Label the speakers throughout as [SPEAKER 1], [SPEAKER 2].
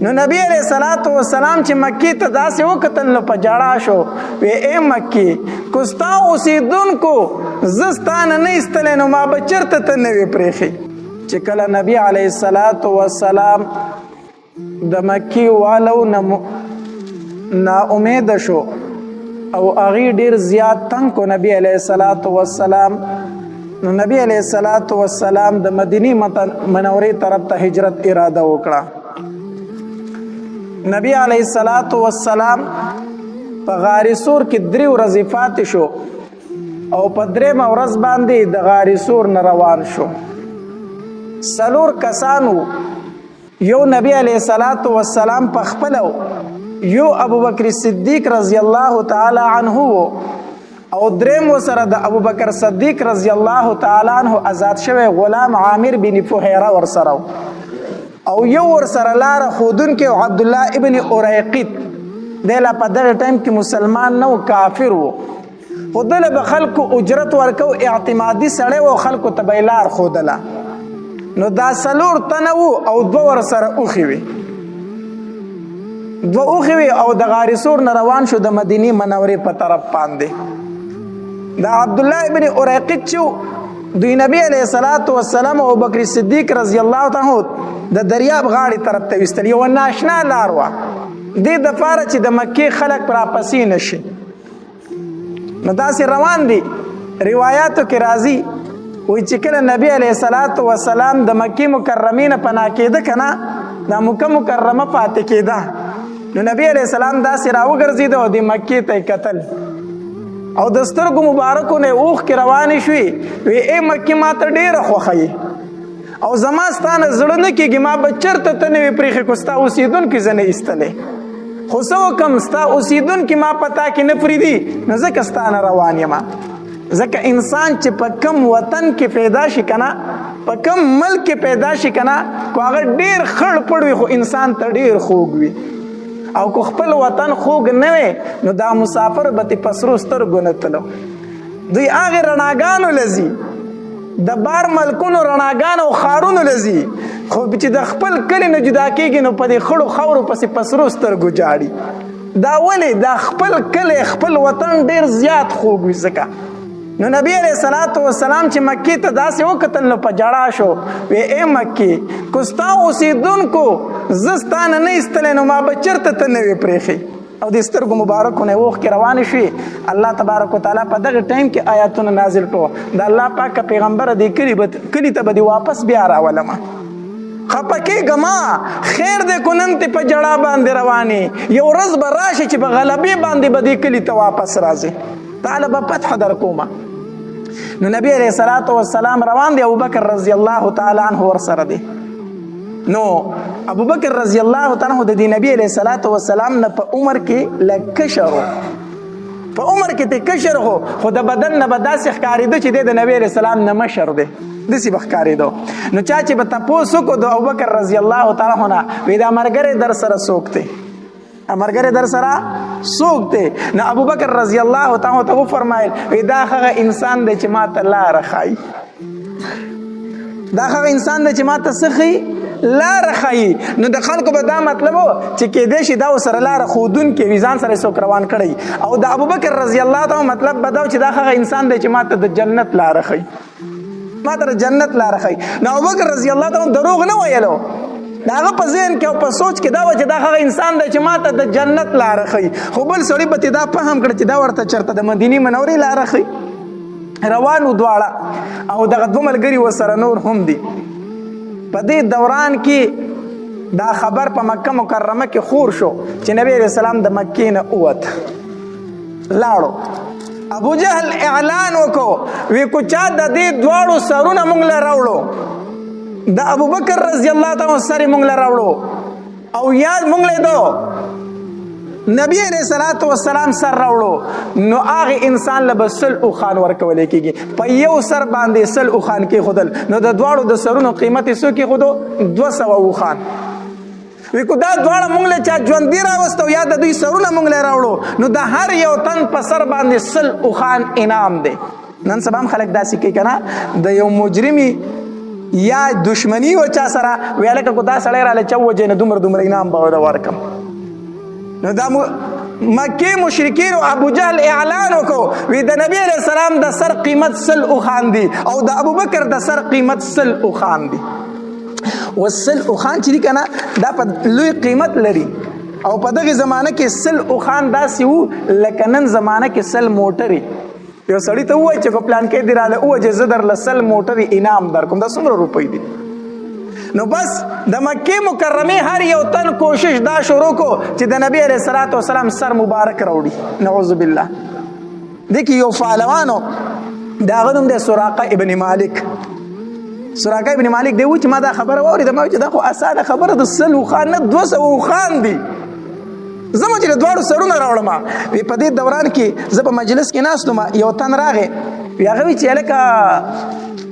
[SPEAKER 1] نو نبی علیہ الصلوۃ والسلام چې مکی ته داسې وکتل نو په جړا شو وی اے مکی کوستا اوسیدونکو زستانه نه استلې نو ما بچرته ته نه وی پریخي چې کله نبی علیہ الصلوۃ والسلام د مکی والو نا امید شو او اغي ډیر زیات تنگ کو نبی علیہ الصلوۃ والسلام نو نبی علیہ الصلوۃ والسلام د مدینی منورې طرف ته هجرت اراده وکړه نبی علیہ الصلوۃ والسلام په غار سور کې 3 ورځې پاتې شو او په 3 ورځ باندې د غار سور نه روان شو 4 کسانو یو نبی علیہ الصلوۃ والسلام په خپل یو ابوبکر صدیق رضی الله تعالی عنه او دریم سره د ابوبکر صدیق رضی الله تعالی عنه آزاد شوی غلام عامر بن فهیره ور سره او یو ور سره لار خودن کې عبد الله ابن اریقط دله په دغه ټایم کې مسلمان نو کافر وو خودله به خلکو اجرت ورکو اعتمادي سړی وو خلکو ته بیلار خودله نو دا 4 تنه وو او 2 ور سره اوخي وي او د غار سور نه روان شو د مدینی منورې په طرف باندې دا عبد الله ابن اریقط چې دوی نبی علیہ الصلوۃ والسلام او بکر صدیق رضی الله تعالی د دریاب غاړې طرف ته وستل یو ناشنا لار وا د دفاره چې د مکی خلک پر اپسې نشي نو داسې روان دي روایتو کې راځي وای چې کله نبی علیہ الصلوۃ والسلام د مکی مکرمین پنا کېده کنه د مکه مکرمه پاتې کېده نو نبی علیہ السلام داسې راوګرځید او د مکی ته قتل او د سترګو مبارکو نه اوخ کې روانې شوې وی اے مکی ما ته ډېره خوښوي او زما ستانه زړه نه کېږي ما به چېرته ته نه وي پرېښې خو ستا اوسېدونکي زه نه ایستلی خو څه وکړم ستا اوسېدونکي ما په تا کې نه پرېږدي نو ځکه ستا نه روان یم ځکه انسان چې په کم وطن کې پیدا شي که نه په کم ملک کې پیدا شي که نه خو هغه ډېر خړ پړ وي خو انسان ته ډېر خوږ وي او که خپل وطن خوږ نه وي نو دا مسافر به تې په سرو سترګو نه تلو دوی هغې رڼاګانو لځي د بار ملکونو رڼاګانو او ښارونو لځي خو چې د خپل کلي نه جدا کېږي نو په دې خړو خاورو پسې په سرو سترګو جاړي دا ولې دا خپل کلی خپل وطن ډېر زیات خوږ وي ځکه نو نبی علیہ الصلوۃ والسلام چې مکی ته داسې وکتل نو په جړا شو وی اے مکی کوستا اوسیدونکو زستانه نه ایستلی نو ما به چېرته ته نه وي پرېښې او د سترګو مبارکو نه اوښ کې روانې شوې الله تبارک وتعالی په دغه ټایم کې آیاتونه نازل کړو د الله پاکه پیغمبره دې کلي ته به دې واپس بیا راولمه خپه کېږه ما خیر دی کو نن ته په جړا باندې روانې یو ورځ به راشي چې په غلبې باندې به دې کلي ته واپس راځي تعالی به فتح در کومه نو نبی علیہ الصلوۃ والسلام روان دی ابوبکر رضی الله تعالی عنہ ور سره دی نو ابوبکر رضی الله تعالی عنہ د نبی علیہ الصلوۃ والسلام نه په عمر کې لکشرو په عمر کې ته کشر خو د بدن نه بداسې ښکارېده چې د نبی علیہ السلام نه مشر دی داسې به ښکارېده نو چا چې به تپوس وکړو د ابوبکر رضی الله تعالی عنہ وی دا ملګری در سره څوک دی امرګری در سره څوک دی نو ابوبکر رضی الله تعالی ته وفرمایل وی دا هغه انسان دی چې ما ته لاره ښایي دا هغه انسان دی چې ما ته څه ښایي لاره ښایي نو د خلکو به دا مطلب و چې کېدای شي دا ورسره لاره ښودونکی وي ځان سره څوک روان کړی او د ابوبکر رضی الله تعالی مطلب به دا چې دا هغه انسان دی چې ما ته د جنت لاره ښایي ما ته د جنت لاره ښایي نو ابوبکر رضی الله تعالی دروغ نه ویلو دا هغه په ذهن کې او په سوچ کې دا و چې دا هغه انسان دی چې ما ته د جنت لاره ښایي خو بل سړي به تې دا فهم کړه چې دا ورته چېرته د مدینې منورې لاره ښایي روان و دواړه او دغه 2 ملګري ورسره نور هم دي په دې دوران کې دا خبر په مکه مکرمه کې خور شو چې نبی علیہ السلام د مکې نه ووت لاړو ابو جهل اعلان وکړو وی کو چا د دې دواړو سرونه موږ له راوړو د ابوبکر رضی الله تعالی سره موږ له راوړو او یاد موږ له دو نبی علیہ الصلوۃ والسلام سر راوړو نو هغه انسان له بسل او خان ورکول کېږي په یو سر باندې سل او خان کې خودل نو د دواړو د سرونو قیمت یې څو کې خودو 200 او خان وی کو دا دواړه موږ له چا ژوند دی راوستو یا د دوی سرونه موږ له راوړو نو د هر یو تن په سر باندې سل او خان انعام دی نن سبا هم خلک داسې کوي کنه د یو مجرمي یا دشمنی و چا سره وی هلکه کو دا سړی رالی چا ووجې نه دومره انعام به ورکم. نو دا مکې مشرکینو ابو جهل اعلان وکړو وی د نبی علیه السلام د سر قیمت 100 اوښان دي او د ابوبکر د سر قیمت 100 اوښان دي. و 100 اوښان چې دي که نه دا په لوی قیمت لري او په دغه زمانه کې 100 اوښان داسې وو لکه نن زمانه کې 100 موټرې. یو سړي ته ووایي چې په پلان کې دې راله ووجې زه درله 100 موټرې انعام درکوم. دا څومره روپۍ دي؟ نو بس د مکې مکرمې هر یو تن کوشش دا شروع کو چې د نبی علیه الصلاۃ والسلام سر مبارک راوړي. نعوذ بالله. دې کې یو فالوانو د هغه نوم دی سراقه ابن مالک. سراقه ابن مالک دی و چې ما دا خبره واورېده ما چې دا خو اسانه خبره د 100 اوښان نه 200 اوښان دي. زه چې د دواړو سرونه راوړم. په دې دوران کې زه په مجلس کې ناست وم یو تن راغی وی هغه وی چې هلکه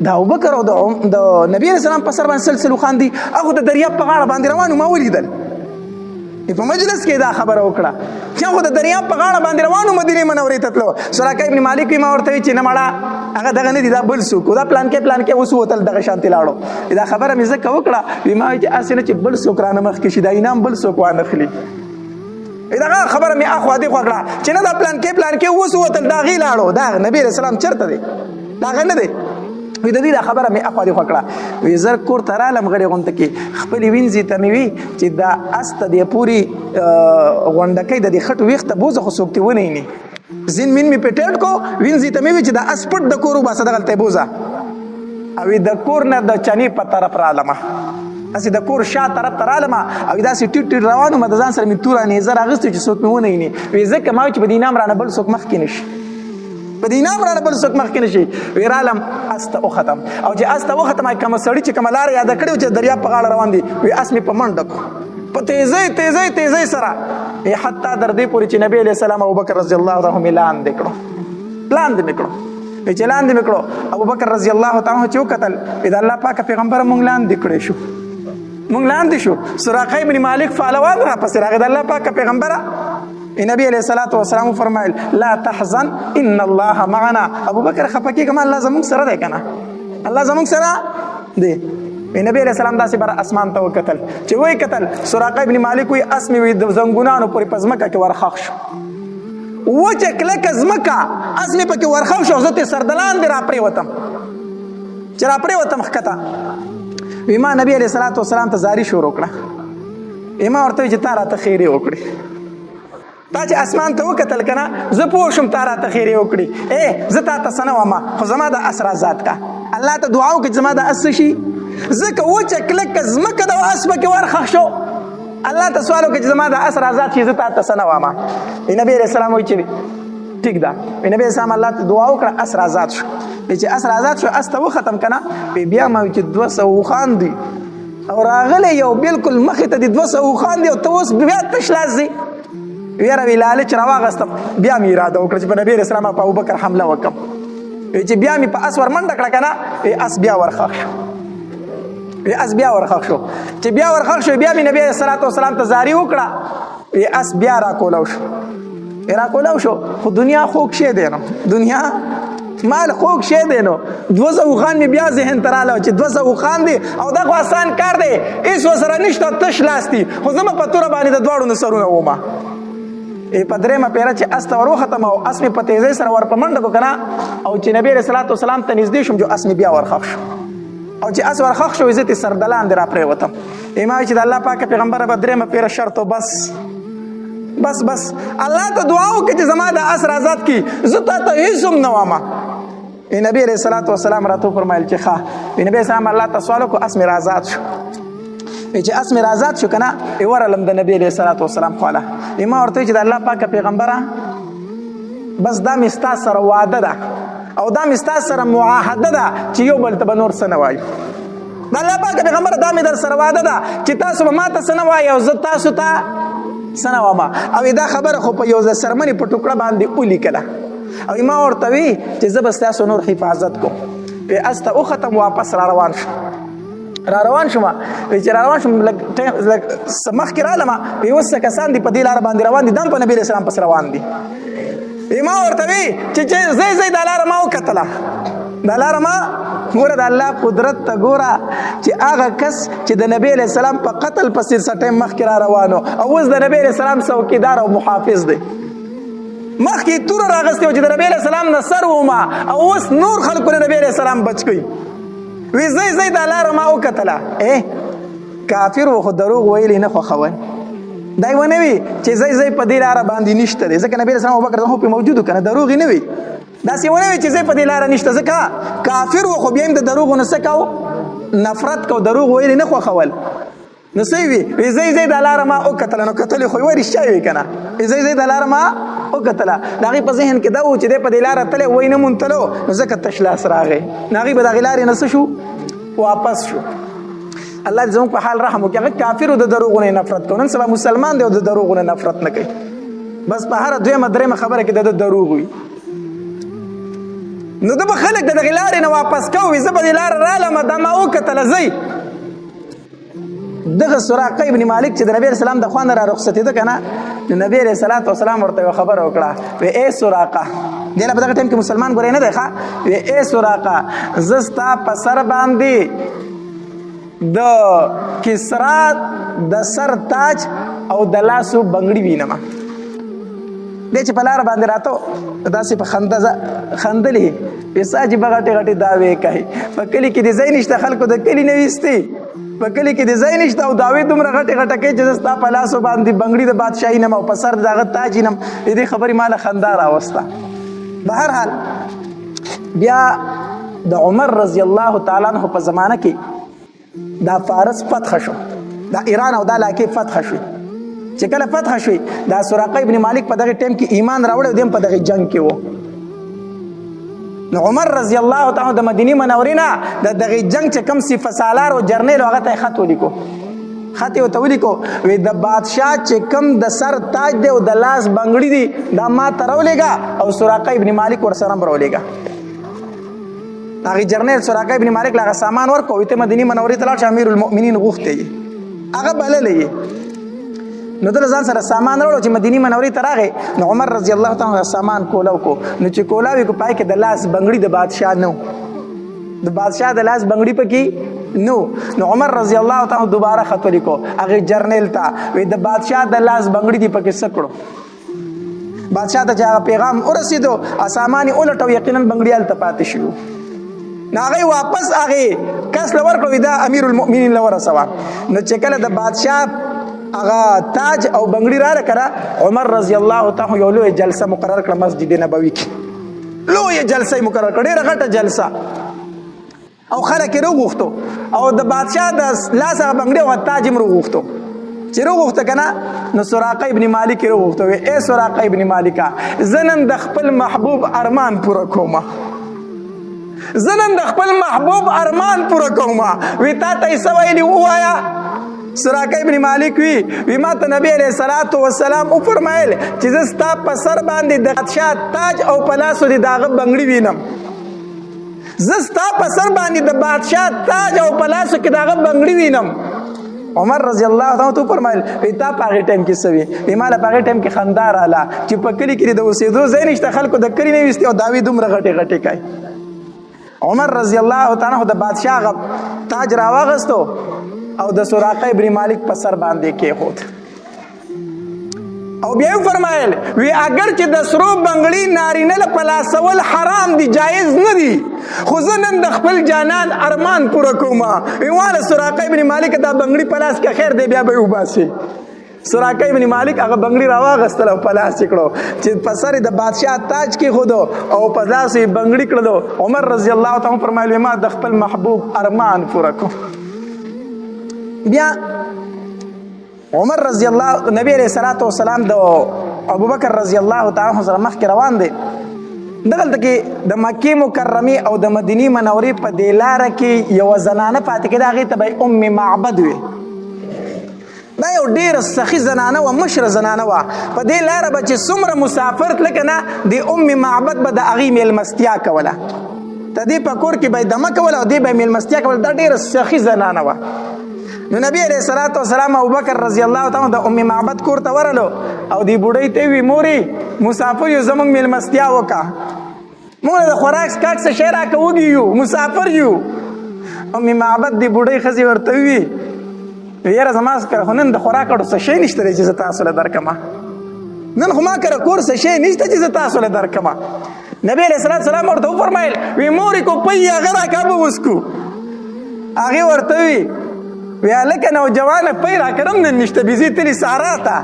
[SPEAKER 1] د ابوبکر او د نبی علیه السلام په سر باندې سلسل اوښان دي هغه د دریاب په غاړه باندې روان ما ولیدل. په مجلس کې دا خبره وکړه چې هغه د دریاب په غاړه باندې روان مدینې منورې ته تلو. سراقه ابن مالک ما ورته وی چې نه مړه هغه دغه نه دي دا بل څوک دا پلان کې اوس وتل دغه شانتې لاړو. دا خبره مې ځکه وکړه وی ما چې هسې نه چې بل څوک رانه مخکې شي دا انعام بل څوک وانخلي. دغه خبره مې اخوا دېخوا کړه چې نه دا پلان کې اوس وتل دا غي لاړو دا نبی علیه السلام چېرته دی دا هغه نه دی. وی د دې دا خبره مې اخوا دېخوا کړه. وی زر کور ته رالم غړې غونډه کې خپلې وینځې ته مې وي چې دا اس ته دې پورې غونډکۍ د دې خټو ویښته بوزه خو څوک دې ونییني. زین مین مې پټېټ کو وینځې ته مې وي چې دا اس پټ د کور وباسه دغلته یې بوزه. او د کور نه د چنې په طرف رالمه هسې د کور شا طرف ته رالمه او داسې ټیټ ټیټ روان وم د ځان سره مې توره نیزه راغستې چې څوک مې ونییني. وی ځکه ما وی چې په دې انعام رانه بل څوک مخکې نه شي په دې انعام رانه بل څوک مخکې نه شي. وی رالم اس ته وختم او چې اس ته وختم کومه سړي چې کومه لاره یاده کړې وه چې دریاب په غاړه روان دي وی اس مې په منډه کړو په تیزۍ سره حتی در دې پورې چې نبی علیه السلام ابوبکر رضی الله عنه مې لاندې کړو چې لاندې مې کړو. ابوبکر رضی الله تعالی عنه چې وکتل د الله پاک پیغمبر مونږ لاندې کړی شو مونږ لاندې شو. سراقه ابن مالک فالوان را پسې راغی د الله پاک پیغمبره نبی علیه الصلاۃ والسلام فرمایل لا تحزن ان الله معنا. ابوبکر خفه کېږه الله زموږ سره دی که نه الله زموږ سره دی. نبی علیه السلام داسې بره اسمان ته وکتل چې وی کتل سراقه ابن مالک وی اس مې وي د زنګونانو پورې په ځمکه کې ورخښ شو وچه کلکه ځمکه اس مې پکې ورخښ شو زه ترې سردلان دې راپرېوتم چې راپرېوتم ښکته. وی ما نبی علیه الصلاۃ والسلام ته زاري شروع کړه ما ورته وی چې تا راته خیرې وکړې تا چې اسمان ته وکتل که نه زه پوه شم تا راته خیرې وکړي زه تا ته څه نه ومه خو زما د اس رازاد کا الله ته دعا وکړي چې زما د اس څه شي ځکه وچه کلکه ځمکه د اس پکې ورخښ شو الله ته سوال وکړي چې زما د اس رازاد شي زه تا ته څه نه ومه. نبی علیه السلام وایي چې ټیک ده. نبی علیه السلام الله ته دعا وکړه اس رازاد شو. چې اس رازاد شو اس ته وختم که نه بیا ما وایي چې 200 اوښان دي او راغلی یو بلکل مخې ته دي 200 اوښان دي او ته اوس بیا تش لاس ځي. ویره وی لالچ راواغستم بیا مې اراده وکړه چې په نبی علیه السلام په ابوبکر حمله وکړم چې بیا مې په اس ور منډه کړه که نه اس بیا ورخښ شو چې بیا ورخښ شو بیا مې نبی علیه الصلاۃ والسلام ته زاري وکړه اس بیا راکولو شو خو دنیا خوږ شی دی نو دنیا مال خوږ شی دی نو 200 اوښان مې بیا ذهن ته راغله چې 200 اوښان دي او دا خو آسان کار دی هېڅ ورسره نشته تش لاس دي خو زه په توره باندې د دواړو نه سرونه ومه. په درېیمه پیره چې اس ته ور وختم او اس مې په تیزۍ سره ور په منډه کړو که نه او چې نبی علیه الصلاۃ والسلام ته نږدې شوم چې اس مې بیا ورخښ شو او چې اس ورخښ شو زه ترې سردلان دې راپرېوتم. ما چې د الله پاک پیغمبره به درېیمه پیره شرط و بس الله ته دعا وکړه چې زما د اس رازاد کړي زه تا ته هېڅ هم نه وامه. نبی علیه الصلاۃ والسلام راته وفرمایل چې ښه. نبی علیه السلام الله ته سوال وکړو اس مې رازاد شو چې اس مې رازاد شو که نه ورلم د نبی علیه الصلاۃ والسلام خواله ما ورته چې د الله پاک پیغمبره بس دا مې ستا سره واده ده او دا مې ستا سره معاهده ده چې یو بل ته به نور څه نه وایو. د الله پاک پیغمبره دا مې در سره واده ده چې تاسو به ما ته څه نه وایي او زه تاسو ته څه نه وامه. او دا خبره خو په یو ځای سرمنې په ټوکړه باندې ولیکله او ما ورته وی چې زه به ستاسو نور حفاظت کوم. اس ته وختم واپس را روان شوم چې را روان شوم لږ مخکې رالم اوس څه کسان دي په دې لاره باندې روان دي دا هم په نبي علیه السلام پسې روان دي. ما ورته وی چې ځئ دا لاره ما وکتله دا لاره ما ګوره د الله قدرت ته ګوره چې هغه کس چې د نبی علیه السلام په قتل پسې څه ټایم مخکې را روانو او اوس د نبی علیه السلام څوکیدار او محافظ دی مخکې توره راغستې وه چې د نبی علیه السلام نه سر وما او اوس نور خلکو د نبی علیه السلام بچ کوي وی زی دا لاره ما وکتله کافر و خو دروغ ویلی نه خوښول دا یې ونه وي چې زی په دې لاره باندې نشته دی ځکه نبي علیه السلام ابوبکر خو پرې موجود و که نه دروغ یې نه وي داسې ونه وي چې زی په دې لاره نشته ځکه کافر و خو بیا هم د دروغو نه څه کو نفرت کو دروغ ویلی نه خوښول نو څه وي زی دا لاره ما وکتله نو کتلې خو یې وایي رښتیا وي که نه زی دا لاره ما وکتله د هغې په ذهن کې دا و چې دی په دې لاره تلی وایي نه مونتلو نو ځکه تش لاس راغی نو هغې به د هغې لارې نه څه شو واپس شو الله دې زموږ په حال رحم وکړي هغه کافرو د دروغو نه نفرت کوي نن سبا مسلمان دی او د دروغو نه نفرت نه کوي بس په هره دویمه دریمه خبره کې د دروغ وي نو ده به خلک د دغې لارې نه واپس کوي زه به دې لاره رالم دا ما وکتله ځئ دغه سراقه ابن مالک چې د نبی علیه السلام د خوا نه را رخصتېده که نه نو نبی علیه الصلاة والسلام ورته یوه خبره وکړه وی ای سراقه دی لا په دغه ټایم کې مسلمان ګورې نه دی ښه وی ای سراقه زه ستا په سر باندې د کسرا د سر تاج او د لاسو بنګړي وینم دی چې په لاره باندې راته داسې په خنده خندلې پیسا چې به غټې غټې دعوې کوي په کلي کې د ځای نشته خلکو د کلي نه ویستې په کلي کې د ځای نشته او دعوې دومره غټې غټه کوي چې زه ستا په لاسو باندې بنګړي د بادشاهي نم او په سر د هغه تاج نم د دې خبرې ما له خندا راوسته به هر حال بیا د عمر رضی الله تعالی عنه په زمانه کې دا فارس فتح شو دا ایران او دا علاقې فتح شوي چې کله فتح شوي دا سراقه ابن مالک په دغه ټایم کې ایمان راوړی او دی هم په دغه جنګ کې و نو عمر رضی الله تعالی د مدینې منورې نه د دغه جنګ چې کوم صفه سالار او جرنیل هغه ته یې خط ولیکو خط یې ورته ولیکو وی د بادشاه چې کوم د سر تاج دی او د لاس بنګړي دي دا ما ته راولېږه او سراقه ابن مالک ورسره هم راولېږه هغه جرنیل سراقه ابن مالک له هغه سامان ورکړو ته مدینې منورې ته لاړ چې امیر المؤمنین غوښتی یې هغه بللی یې نو دله ځان سره سامان راوړو چې مدینې منورې ته راغی نو عمر رضی الله تعالی سامان کولاو کو نو چې کولاو یې کو پای کې د لاس بنګړي د بادشاه نو د بادشاه د لاس بنګړي پکې نو عمر رضی الله تعالی دوباره خط ولیکو هغه جرنیل ته وی د بادشاه د لاس بنګړي دی پکې څه کړو بادشاه ته چې هغه پیغام ورسېدو سامان یې ولټو یقینا بنګړي هلته پاتې شو نو هغه واپس هغه کس له ورکړو دا امیر المؤمنین له ورسوه نو چې کله د بادشاه هغه تاج او بنګړي راله کړه عمر رضی الله تعالی یو لوی جلسه مقرر کړه مسجد نبوي کې لوی جلسه مقرر کړه ډېره غټه جلسه او خلک یې راوغوښتو او د بادشاه د لاس هغه بنګړي او تاج یې راوغوښتو چې راوغوښته که نه نو سراقه ابن مالک یې راوغوښته وی ای سراقه ابن مالکه زه نن د خپل محبوب ارمان پوره کومه زه نن د خپل محبوب ارمان پوره کومه وی تا ته یې څه ویلي ووایه سراقه ابن مالک وی ما ته نبی علیه الصلاة والسلام وفرمایل چې زه ستا په سر باندې د بادشاه تاج او په لاسو دې د هغه بنګړي وینم زه ستا په سر باندې د بادشاه تاج او په لاسو کې د هغه بنګړي وینم عمر رضی الله تعالی عنہ فرمایل وی تا په هغې ټایم کې څه وي ما له په هغې ټایم کې خندا راله چې په کلي کې د اوسېدو ځای نشته خلکو د کلي نه ویستې او دعوې دومره غټې غټې کوي عمر رضی الله تعالی عنہ د بادشاه هغه تاج راواغستو او د سراقه ابن مالک په سر باندې کېښود او بیا یې فرمایل وی اگر چې د سرو بنګړي نارینه له په لاسول حرام دي جایز نه دي خو زه نن د خپل جانان ارمان پوره کومه وی واله سراقه ابن مالک دا بنګړي په لاس کې خیر دی بیا به یې وباسي سراقه ابن مالک هغه بنګړي راواغستل او په لاس یې کړو چې په سر د بادشاه تاج کېښودو او په لاس یې بنګړي کړلو عمر رضی الله تعالی فرمایل ما د خپل محبوب ارمان پوره کوم بیا عمر رضی الله نبی علیہ الصلوۃ والسلام د ابوبکر رضی الله تعالی عنہ سره مخکې روان دی دغلته کې د مکې مکرمې او د مدینې منورې په دې لاره کې یوه زنانه پاتې کېده هغې ته به ام معبد وي دا یو ډېره سخي زنانه وه مشره زنانه وه په دې لاره به چې څومره مسافر تله که نه د ام معبد به د هغې میلمستیا کوله د دې په کور کې به یې دمه کوله او دې به یې میلمستیا کوله دا ډېره سخي زنانه وه نو نبی علیہ الصلوۃ والسلام ابوبکر رضی الله تعالی د ام معبد کور ته ورلو او دی بوډۍ ته وی موري مسافر یو زمنګ میلمستیا وکا موږ د خوراک سکاک څه شی راکه وږي یو مسافر یو ام معبد دی بوډۍ ښځې ورته وي یاره زما کره خو نن د خوراک اړو څه شی نشته دی چې زه تاسو له درکمه نن خو ما کره کور څه شی نشته چې زه تاسو له درکمه نبی علیه الصلاة والسلام ورته وفرمایل وی مورې کو پی هغه راکه به وسکو هغې ورته وي وی هلکه نوجوانه پی راکه هم نن نشته بیزې تلي سارا ته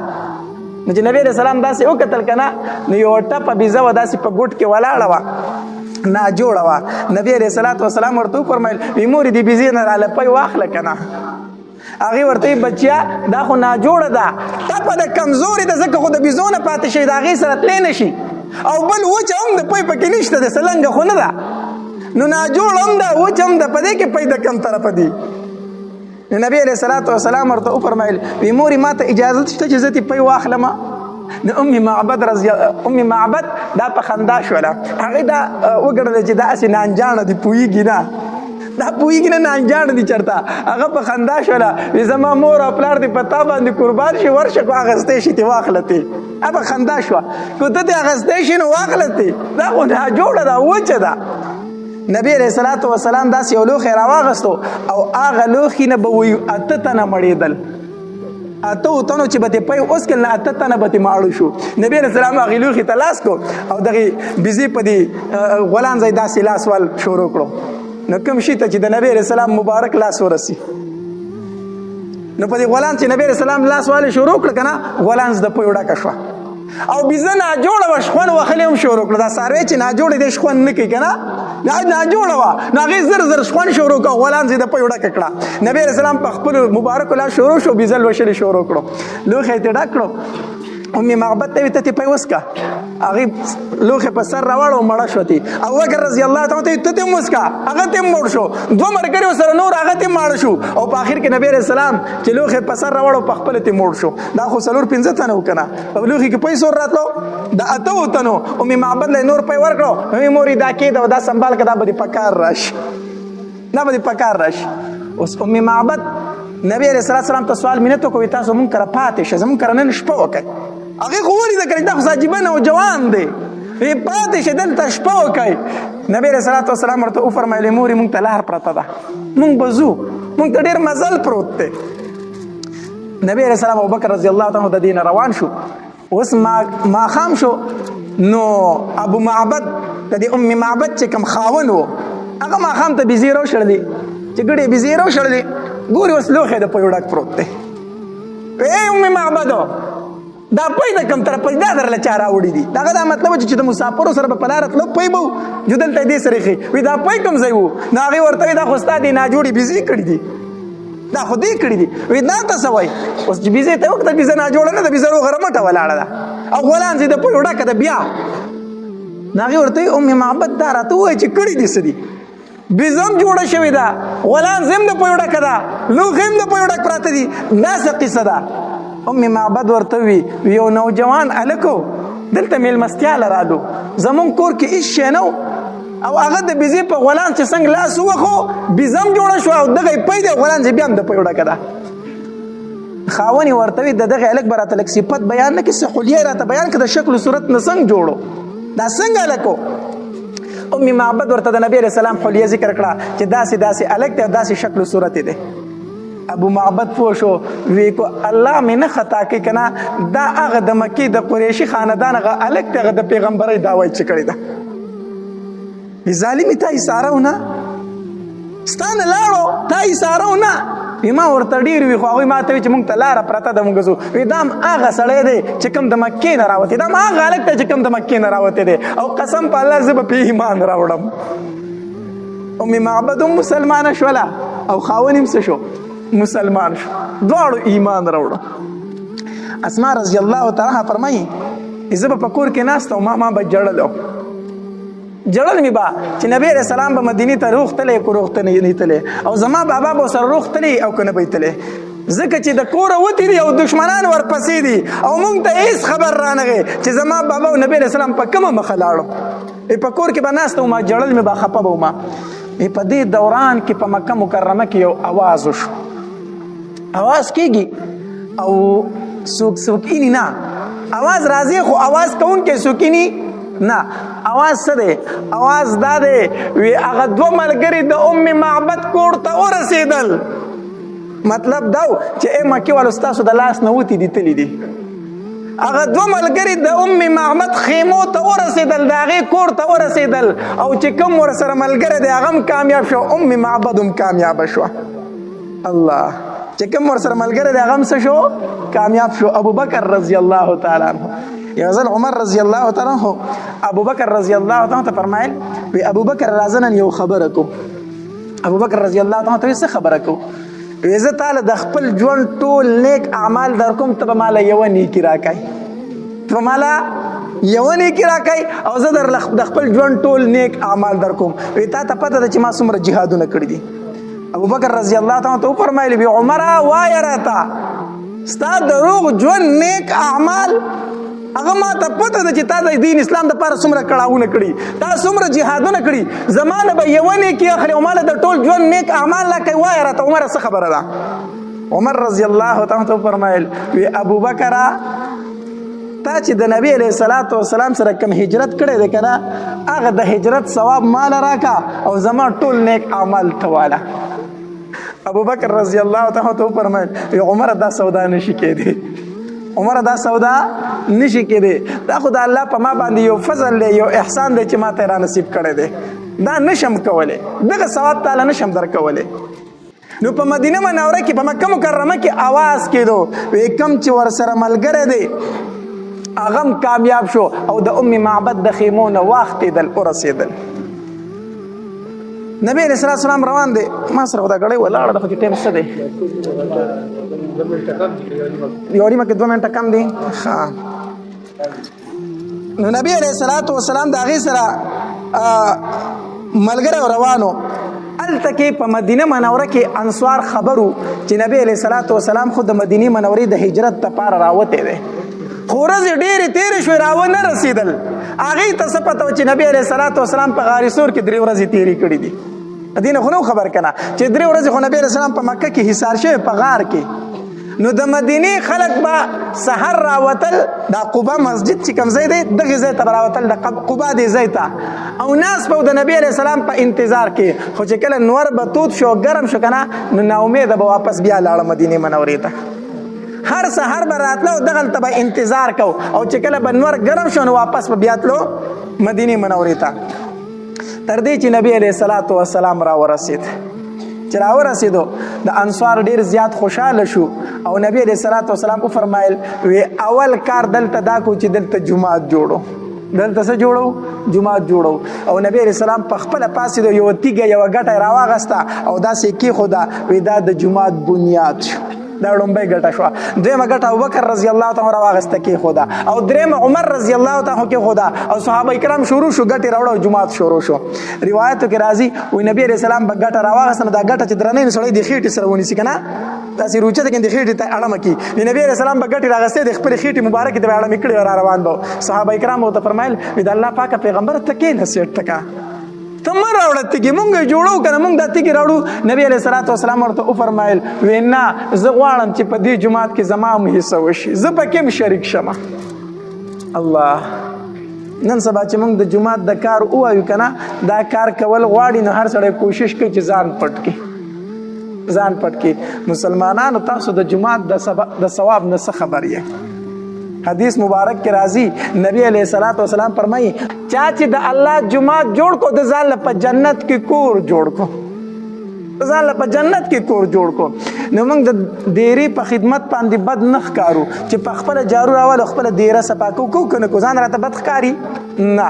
[SPEAKER 1] نو چې نبی علیه السلام داسې وکتل که نه نو یوه ټپه بیزه وه داسې په ګوټ کې ولاړه وه ناجوړه وه نبی علیه الصلاة والسلام ورته وفرمیل وی مورې دې بیزې نه راله پی واخله که نه هغې ورته وي بچیا دا خو ناجوړه ده ټپه د کمزورې ده ځکه خو د بیزو نه پاتې شي د هغې سره تلی نه شي او بل وچه هم د پی پکې نشته د سلنګه خو نه ده نو ناجوړ هم ده وچ هم ده په دې کې پی د کم طرفه دي نو نبی علیه الصلاة والسلام ورته وفرمیل وی مورې ما ته اجازه شته چې زه دې پی واخلم نو ام معبد دا په خندا شوله هغې دا وګڼله چې دا هسې نانجانه دي پوهېږي نه دا پوهېږي نه نانجانه دي چېرته هغه په خندا شوله وی زما مور او پلار دې په تا باندې قربان شي ورشه کو اخیستی شي ترې واخله ترې هغه خندا شوه که ته ترې اخیستی شي نو واخله ترې دا خو ناجوړه ده وچه ده نبی علیه الصلاة والسلام داسې یو لوښی راواغستو او هغه لوښي نه به وایي 8 تنه مړېدل 8 تنو چې به ترې پی وسکل نه 8 تنه به ترې ماړه شو نبی علیه السلام هغې لوښي ته لاس کو او دغې بیزې په دې غولان ځای داسې لاس وال شروع کړو نو کوم شي ته چې د نبی علیه السلام مبارک لاس ورسي نو په دې غولان چې نبی علیه السلام لاس والی شروع کړه که نه غولان د پی ډکه شوه او بیزه ناجوړه وه شخون وهلې هم شروع کړه دا څاروی چې ناجوړې دی شخون نه کوي که نه ناجوړه وه نو هغې زر زر شخون شروع کړه غولان د پی ډکه کړه نبی علیه السلام په خپلو مبارکو لاس شروع شو بیزه لوشلې شروع کړو لوښی یې ترې ډک کړو ام معبد ته وي ته ترې پی وسکه هغې لوښی په سر راوړه او مړه شوه ترې ابوبکر رضی الله تعالی ته ته هم وسکه هغه ته هم مړ شو 2 ملګري ورسره نور هغه ته هم ماړه شو او په آخر کې نبی علیه السلام چې لوښی په سر راوړه په خپله ترې مړ شو دا خو 4-5 تنه وو که نه په لوښي کې پی سور راتلو د 8 تنو ام معبد له نور پی ورکړو وی مورې دا کېده او دا سنبال که دا به دې په کار راشي دا به دې په کار راشي اوس ام معبد نبی علیه السلام ته سوال مینت وکړو تاسو مونږ کره پاتې شه زمونږ کره نن شپه وکړئ هغې خو ولیده که دا خو عجیبه نوجوان دی پاتې شه دلته شپه وکړئ نبی علیه الصلاة والسلام ورته وفرمیلې مورې مونږ ته لار پرته ده مونږ به ځو مونږ ته ډېر مزل پروت دی نبی علیه السلام ابوبکر رضی الله تعالی د دې نه روان شو اوس ماښام شو نو ابو معبد د دې ام معبد چې کوم خاون و هغه ماښام ته بیزې راوشړلې چې ګډې بیزې راوشړلې ګورې اوس لوښی د پی ډک پروت دی ای ام معبدو دا پی د کوم طرف دا درله چا راوړي دي دغه دا مطلب چې د مسافرو سره به په لاره تلو پی به جو دلته دې سره ایښي وي دا پی کوم ځای وو نو هغې ورته وي دا خو ستا دې ناجوړې بیزې کړي دي دا خو دې کړي دي وي دا ته څه وایي اوس چې بیزې ته وکتل بیزه ناجوړه نه ده بیزه روغه رمټه ولاړه ده او غولان چې د پی ډکه ده بیا نو هغې ورته وي ام معبد دا راته ووایي چې کړي دي څه دي بیزه هم جوړه شوې ده غولان زم د پی ډکه ده لوښي هم د پی ډک پراته دي دا څه قصه ده ام معبد ورته وي یو نوجوان هلکو دلته میلمستیا له رالو زمونږ کور کې هېڅ شی نه او هغه د بیزې په غولان چې څنګه لاس ووخو بیزه هم جوړه شوه او دغه یې پی دی غولان چې بیا هم د پی ډکه ده خاون یې ورته وي د دغې هلک به راته لږ صفت بیان نه کړي څه خلیه یې راته بیان کړه د شکل و صورت نه څنګه جوړو دا څنګه هلکو ام معبد ورته د نبی علیه السلام حلیه ذکر کړه چې داسې داسې هلک دی او داسې شکل و صورت دی ابو معبد پوه شو وی کو الله مې نه خطا کوي که نه دا هغه د مکې د قریشي خاندان هغه هلک دی هغه د پیغمبرۍ دعوه چې کړې ده ظالمې تا ایساره ونه ستا نه لاړو تا ایساره ونه ما ورته ډېر وي خو هغوی ما ته وي چې مونږ ته لاره پرته ده مونږ ځو وي دا هم هغه سړی دی چې کوم د مکې نه راوتی دا هم هغه هلک دی چې کوم د مکې نه راوتی دی او قسم په الله زه به پې ایمان راوړم ام معبد هم مسلمانه شوله او خاون هم څه شو مسلمان شو دواړو ایمان راوړو اسما رضی الله تعالی فرمایي زه به په کور کې ناسته او ما به جړلو جړل مې به چې نبی علیه السلام به مدینې ته روغ تلی که روغ ته نه تلی او زما بابا به ورسره روغ تلی او که نه به تلی ځکه چې د کوره وتې دي او دشمنان ورپسې دي او موږ ته هېڅ خبر رانغی چې زما بابا او نبی علیه السلام په کومه مخه لاړو په کور کې به ناسته وم جړل مې به خفه به وم په دې دوران کې په مکه مکرمه کې یو اواز وشو اواز کېږي او څوک څوک اینی نه اواز راځي خو اواز کوونکی څوک اینی نه اواز څه دی اواز دا دی وی هغه دوه ملګري د ام معبد کور ته ورسېدل مطلب دا چې مکې والو ستاسو د لاس نه وتي دي تللی دي هغه دوه ملګري د ام معبد خیمو ته ورسېدل د هغې کور ته ورسېدل او چې کوم ورسره ملګری دی هغه هم کامیاب شو ام معبد هم کامیابه شوه الله چې کوم ورسره ملګری دی هغه هم څه شو کامیاب شو ابوبکر رضی الله تعالی عنه یو ځل عمر رضی الله تعالی عنه ابوبکر رضی الله تعالی عنه ته فرمایل وی ابوبکر راځه نن یو خبره کوم ابوبکر رضی الله تعالی عنه ته څه خبره کوم وی زه تعالی د خپل ژوند ټول نیک اعمال در کوم ته به ماله یوه نیکي راکوي ته به ماله یوه نیکي راکوي او زه د خپل ژوند ټول نیک اعمال در کوم وی تا ته پته ده چې ما څومره جهادونه کړي دي ابوبکر رضی الله تعالی عنه وفرمایل وی عمره وایه راته ستا د روغ ژوند نیک اعمال هغه ما ته پته ده چې تا د دین اسلام دپاره څومره کړاوونه کړي تا څومره جهادونه کړي زما نه به یوه نیکي اخلي او ما له د ټول ژوند نیک اعمال راکوي وایه راته عمره څه خبره ده عمر رضی الله تعالی عنه وفرمایل وی ابوبکره تا چې د نبی علیه الصلاة والسلام سره کوم هجرت کړی دی که نه هغه د هجرت ثواب ماله راکه او زما ټول نیک اعمال ته واله ابوبکر رضی الله تعالی عنه وفرمایل عمر دا سودا نشي کېدی عمر دا سودا نشي کېدی دا خو د الله په ما باندې یو فضل دی یو احسان دی چې ما ته را نصیب کړی دی دا نشم کولی دغه ثواب تعالی نشم درکولی نو په مدینه منوره کې په مکه مکرمه کې آواز کېدو وی کم چې ورسره ملګری دی هغه هم کامیاب شو او د ام معبد د خیمو نه واختېدل ورسېدل نبی علیہ السلام روان دی ما سره دا غړی ولاړه د پکې ټیم څه دی یو نیمه کې 2 منټه کم دی ها نو نبی علیہ السلام د هغې سره ملګری روانو هلته کې په مدینه منوره کې انصار خبرو چې نبی علیہ السلام خو د مدینې منورې د هجرت دپاره راوتی دی خو ورځې ډېرې تېرې شوې راونه رسېدل هغې ته څه پته وه چې نبي علیه السلام په غار ثور کې 3 ورځې تېرې کړي دي دې نه خو نه خبر که نه چې 3 ورځې خو نبي علیه السلام په مکه کې حصار شوی په غار کې نو د مدینې خلک به سحر راوتل دا قبا مسجد چې کوم ځای دی دغې ځای ته به راوتل د قبا دې ځای ته او ناس به د نبي علیه السلام په انتظار کې خو چې کله نور به تود شو ګرم شو که نه نو ناامیده به واپس بیا لاړه مدینې منورې ته هر سحر به راتلو دغلته به انتظار کو او چې کله به نور ګرم شو نو واپس به بیا تلو مدینې منورې ته تر دې چې نبی علیه السلام راورسېد چې راورسېدو د انصار ډېر زیات خوشحاله شو او نبی علیه السلام وفرمایل وی اول کار دلته دا کو چې دلته جومات جوړو دلته څه جوړو جومات جوړو او نبی علیه السلام په خپله پاسېدو یوه تیږه یوه ګټه یې راواغسته او داسې یې کېښوده وی دا د جومات بنیاد شو دا لومبۍ ګټه شوه دویمه ګټه ابوبکر رضی الله تعالی راواغسته کېښوده او درېیمه عمر رضی الله تعالی کېښوده او صحابه کرام شروع شو ګټې راوړه او جومات شروع شو روایتو کې راځي وایي نبي علیه السلام به ګټه راواغسته نو دا ګټه چې درنۍ نو سړی د خېټې سره ونیسي که نه داسې روچته کې د خېټې ته اړمه کړي د نبي علیه السلام به ګټې راغستې د خپلې خېټې مبارکې ته به اړمې کړې را روان به صحابه کرام ورته فرمایل وایي د الله پاکه پیغمبر ته کېنه ته که ته مه راوړه تیږې مونږ یې جوړو که نه مونږ دا تیږې راوړو نبي علیه السلام ورته وفرمایل وی نه زه غواړم چې په دې جومات کې زما هم حصه وشي زه پکې هم شریک شمه الله نن سبا چې مونږ د جومات د کار ووایو که نه دا کار کول غواړي نو هر سړی کوشش کوي چې ځان پټ کړي مسلمانانو تاسو د جومات د ثواب نه څه خبر یې حدیث مبارک کې راځي نبی علیہ السلام فرمایي چا چې د الله جومات جوړ کو د ځان له په جنت کې کور جوړ کو نو موږ د دیرې په خدمت باندې بد نه ښکارو چې په خپله جارو راولو خپله دیره صفا کو که نه کو ځان راته بد ښکاري نه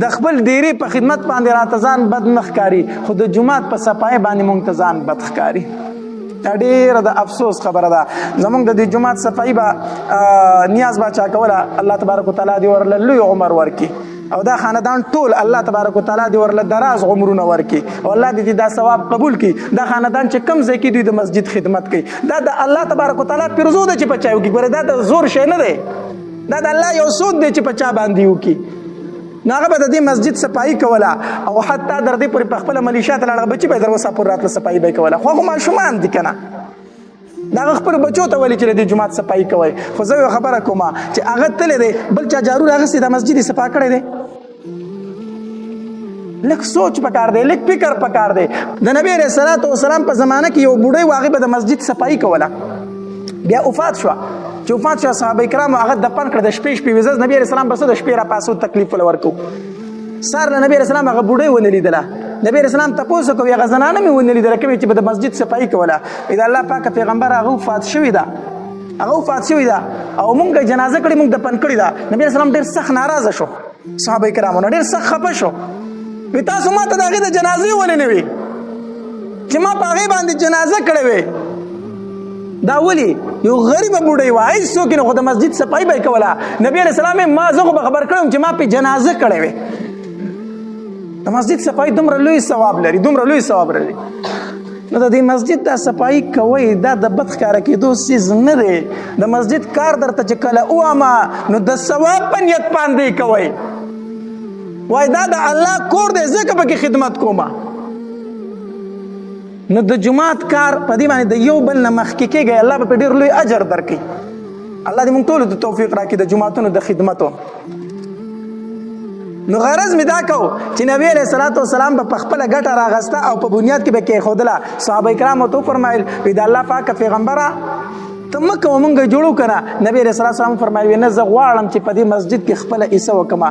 [SPEAKER 1] د خپل دیرې په خدمت باندې راته ځان بد نه ښکاري خو د جومات په صفایۍ باندې موږ ته ځان بد ښکاري دا ډېره د افسوس خبره ده زموږ د دې جومات صفایي به نیاز باچا کوله الله تبارک وتعالی دې ورله لوی عمر ورکړي او دا خاندان ټول الله تبارک وتعالی دې ورله دراز عمرونه ورکړي او الله دې دا ثواب قبول کړي دا خاندان چې کم ځای کې دوی د مسجد خدمت کوي دا د الله تبارک وتعالی پیرزو ده چې په چا وکړي ګوره دا د زور شی نه دی دا د الله یو سود دی چې په چا باندې وکړي نو هغه به د دې مسجد صفایي کوله او حتی در دې پورې په خپله ملیشا ته لاړه بچي به یې در وسه پورې راتله صفایي به یې کوله خو هغه ماشومان دي که نه دا خپل بچو ته ویلي چې د جومات صفایي کوئ خو زه یو خبره کوم چې هغه تللی دی بل چا جارو راغستی د مسجد یې صفا کړی دی لږ سوچ پکار دی لږ فکر پکار دی د نبی علیه الصلاة والسلام په زمانه کې یو بوډۍ و هغې به د مسجد صفایي کوله بیا وفات شوه چې وفات شوه صحابه کرامو هغه دفن کړه د شپې ویزه نبی علیه السلام به څه د شپې راپاسو تکلیف ول ورکو سهار له نبی علیه السلام هغه بوډۍ ونه لیدله نبی علیه السلام تپوس وکړو هغه زنانه مې ونه لیدله کومې چې به د مسجد صفایي کوله د الله پاکه پیغمبر هغه وفات شوې ده او مونږ جنازه کړې مونږ دفن کړې ده نبی علیه السلام ډېر سخت ناراضه شو صحابه کرامو نه ډېر سخت خفه شو وی تاسو ما ته د هغې د جنازې ولې نه وي چې ما په هغې باندې جنازه کړې وې دا ولې یو غریبه بوډۍ وه هېڅ څوک یې نه خو د مسجد صفایي به یې کوله نبي علیه السلام ما زه خو به خبر کړی وم چې ما پې جنازه کړې وې د مسجد صفایي دومره لوی ثواب لري نو د دې مسجد دا صفایي کوئ دا د بد ښکاره کېدو څیز نه دی د مسجد کار درته چې کله ووامه نو د ثواب په نیت باندې کوئ وای دا د الله کور دی ځکه پکې خدمت کومه نو د جماعت کار په دې باندې د یو بل نه مخکې کېږئ الله به په ډېر لوی اجر درکړي الله دې موږ ټولو ته توفیق راکړي د جماعتونو د خدمتو نو غرض مې دا کو چې نبی علیه الصلاة والسلام به په خپله ګټه راغسته او په بنیاد کې به کېښودله صحابه کرامو ته وفرمایل وی د الله پاکه پیغمبره ته مه کوه مونږ جوړو که نه نبی علیه الصلاة والسلام وفرمایل نه زه غواړم چې په دې مسجد کې خپله حصه وکړمه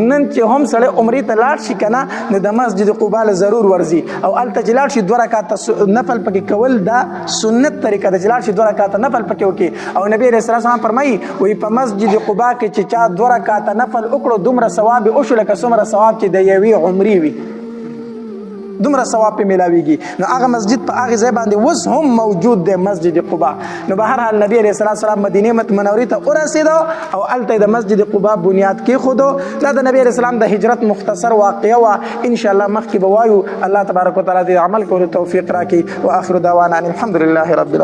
[SPEAKER 1] نن چې هم سړی عمرې ته لاړ شي که نه نو د مسجد قبا له ضرور ورځي او هلته چې لاړ شي 2 رکعته نفل پکې کول دا سنت طریقه ده چې لاړ شي 2 رکعته نفل پکې وکړي او نبی علیه الصلاة والسلام فرمایي وایي په مسجد قبا کې چې چا 2 رکعته نفل وکړو دومره ثواب یې وشو لکه څومره ثواب چې د یوې عمرې وي دومره ثواب پې میلاویږي نو هغه مسجد په هغې ځای باندې اوس هم موجود دی مسجد قبا نو به هر حال نبي علیه السلام مدینې منورې ته ورسېدو او هلته یې د مسجد قبا بنیاد کېښودو دا د نبي علیه السلام د هجرت مختصر واقعه وه انشاءالله مخکې به وایو الله تبارک وتعالی دې عمل کولو توفیق راکړي واخر دعوانا ان الحمد لله رب العالمین